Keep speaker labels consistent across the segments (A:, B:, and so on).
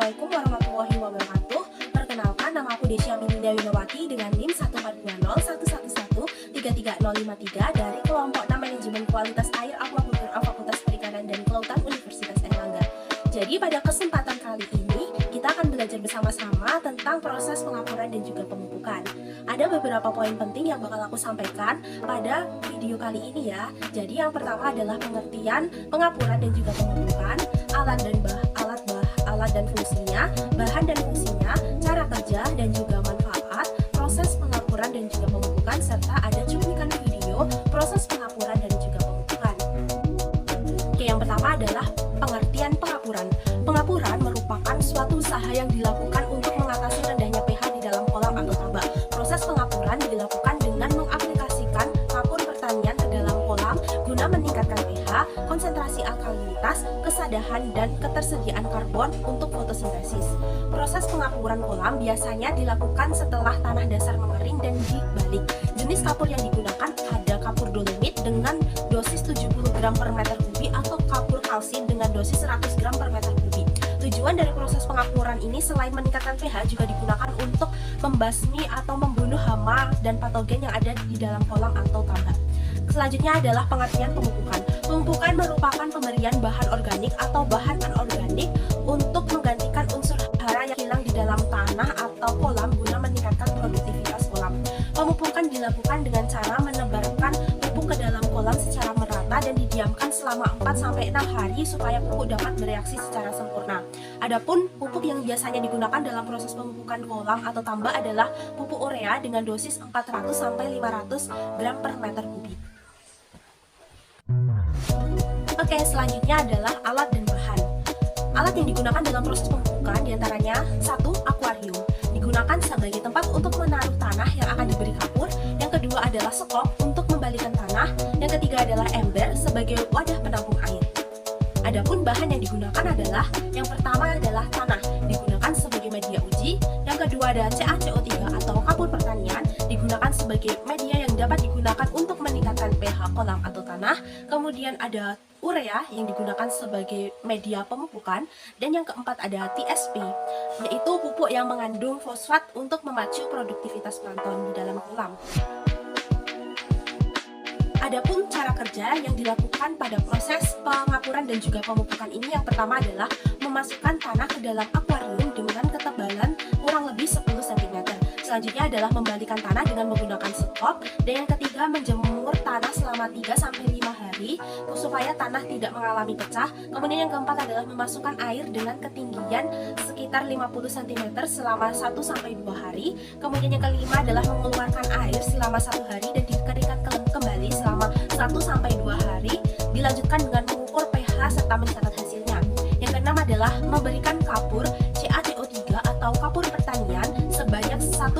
A: Assalamualaikum warahmatullahi wabarakatuh. Perkenalkan, nama aku Desya Amininda Winawati dengan NIM 1420111333053 dari kelompok 6 Manajemen Kualitas Air Aquaculture Fakultas Perikanan dan Kelautan Universitas Airlangga. Jadi pada kesempatan kali ini kita akan belajar bersama-sama tentang proses pengapuran dan juga pemupukan. Ada beberapa poin penting yang bakal aku sampaikan pada video kali ini ya. Jadi yang pertama adalah pengertian pengapuran dan juga pemupukan, alat dan fungsinya, bahan dan fungsinya, cara kerja dan juga manfaat, proses pengapuran dan juga pemupukan, serta ada cuplikan video proses pengapuran dan juga pemupukan. Oke, yang pertama adalah pengertian pengapuran. Pengapuran merupakan suatu usaha yang dilakukan untuk mengatasi rendahnya pH di dalam kolam atau tambak. Proses pengapuran dilakukan dengan mengaplikasikan kapur pertanian ke dalam kolam guna meningkatkan pH, konsentrasi alkalinitas, kesadahan, dan ketersediaan karbon untuk fotosintesis. Proses pengapuran kolam biasanya dilakukan setelah tanah dasar mengering dan dibalik. Jenis kapur yang digunakan ada kapur dolomit dengan dosis 70 gram per meter kubik atau kapur kalsium dengan dosis 100 gram per meter kubik. Tujuan dari proses pengapuran ini selain meningkatkan pH juga digunakan untuk membasmi atau membunuh hama dan patogen yang ada di dalam kolam atau tambak. Selanjutnya adalah pengertian pemupukan. Pemupukan merupakan pemberian bahan organik atau bahan anorganik untuk menggantikan unsur hara yang hilang di dalam tanah atau kolam guna meningkatkan produktivitas kolam. Pemupukan dilakukan dengan cara menebarkan pupuk ke dalam kolam secara merata dan didiamkan selama 4-6 hari supaya pupuk dapat bereaksi secara sempurna. Adapun pupuk yang biasanya digunakan dalam proses pemupukan kolam atau tambak adalah pupuk urea dengan dosis 400-500 gram per meter kubik. Oke, selanjutnya adalah alat dan bahan. Alat yang digunakan dalam proses pemupukan diantaranya 1. Akuarium, digunakan sebagai tempat untuk menaruh tanah yang akan diberi kapur. Yang kedua adalah sekop untuk membalikan tanah. Yang ketiga adalah ember sebagai wadah penampung air. Adapun bahan yang digunakan adalah yang pertama adalah tanah, digunakan sebagai media uji. Yang kedua ada CaCO3 atau kapur pertanian, digunakan sebagai media yang dapat digunakan untuk meningkatkan pH kolam atau tanah. Kemudian ada urea yang digunakan sebagai media pemupukan. Dan yang keempat ada TSP, yaitu pupuk yang mengandung fosfat untuk memacu produktivitas plankton di dalam kolam. Adapun cara kerja yang dilakukan pada proses pengapuran dan juga pemupukan ini, yang pertama adalah memasukkan tanah ke dalam akuarium dengan ketebalan kurang lebih 10 cm. Selanjutnya adalah membalikan tanah dengan menggunakan sekop. Dan yang ketiga, menjemur tanah selama 3-5 hari supaya tanah tidak mengalami pecah. Kemudian yang keempat adalah memasukkan air dengan ketinggian sekitar 50 cm selama 1-2 hari. Kemudian yang kelima adalah mengeluarkan air selama 1 hari dan dikeringkan kembali selama 1-2 hari. Dilanjutkan dengan mengukur pH serta mencatat hasilnya. Yang keenam adalah memberikan kapur CaCO3 atau kapur pertanian sebanyak 1,5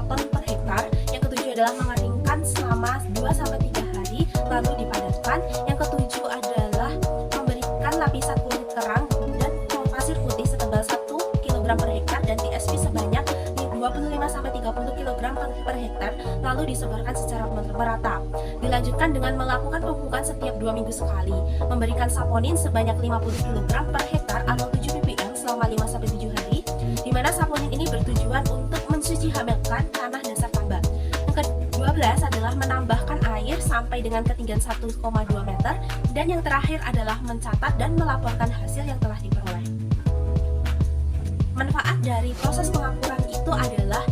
A: ton per hektar. Yang ketujuh adalah mengeringkan selama 2-3 hari lalu dipadatkan. Yang ketujuh adalah memberikan lapisan kulit kerang dan pasir putih setebal 1 kg per hektar dan TSP sebanyak 25-30 kg per hektar lalu disebarkan secara merata. Dilanjutkan dengan melakukan pemupukan setiap 2 minggu sekali, memberikan saponin sebanyak 50 kg per hektar atau 7 ppm selama 5-7 hari, di mana saponin ini bertujuan untuk mensuci hamilkan tanah dasar tambak. Yang ke-12 adalah menambahkan air sampai dengan ketinggian 1,2 meter, dan yang terakhir adalah mencatat dan melaporkan hasil yang telah diperoleh. Manfaat dari proses pengapuran itu adalah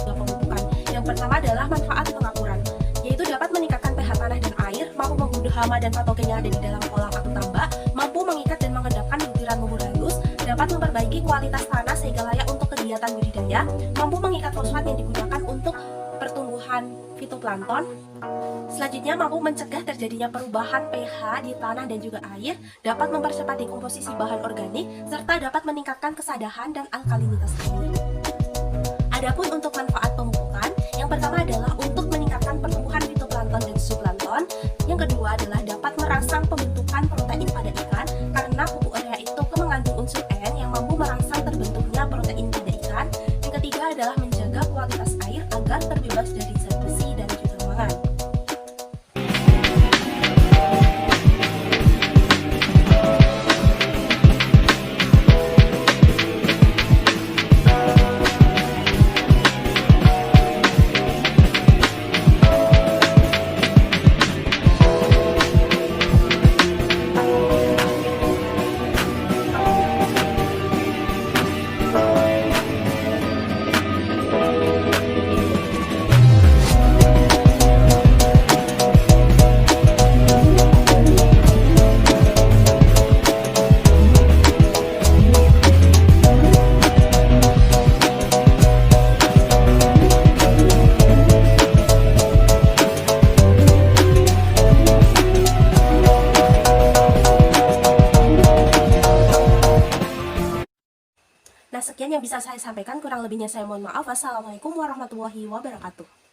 A: pemupukan. Yang pertama adalah manfaat pengapuran, yaitu dapat meningkatkan pH tanah dan air, mampu membunuh hama dan patogen yang ada di dalam kolam atau tambak, mampu mengikat dan mengendapkan butiran lumpur halus, dapat memperbaiki kualitas tanah sehingga layak untuk kegiatan budidaya, mampu mengikat fosfat yang digunakan untuk pertumbuhan fitoplankton. Selanjutnya, mampu mencegah terjadinya perubahan pH di tanah dan juga air, dapat mempercepat dekomposisi bahan organik, serta dapat meningkatkan kesadahan dan alkalinitas air. Adapun untuk manfaat pemupukan, yang pertama adalah untuk meningkatkan pertumbuhan fitoplankton dan zooplankton. Yang kedua adalah dapat merangsang pembentukan protein pada ikan, karena pupuk urea itu mengandung unsur N yang mampu merangsang terbentuknya protein pada ikan. Yang ketiga adalah menjaga kualitas air agar terbebas dari zat besi dan juga mangan. sekian yang bisa saya sampaikan, kurang lebihnya saya mohon maaf. Wassalamualaikum warahmatullahi wabarakatuh.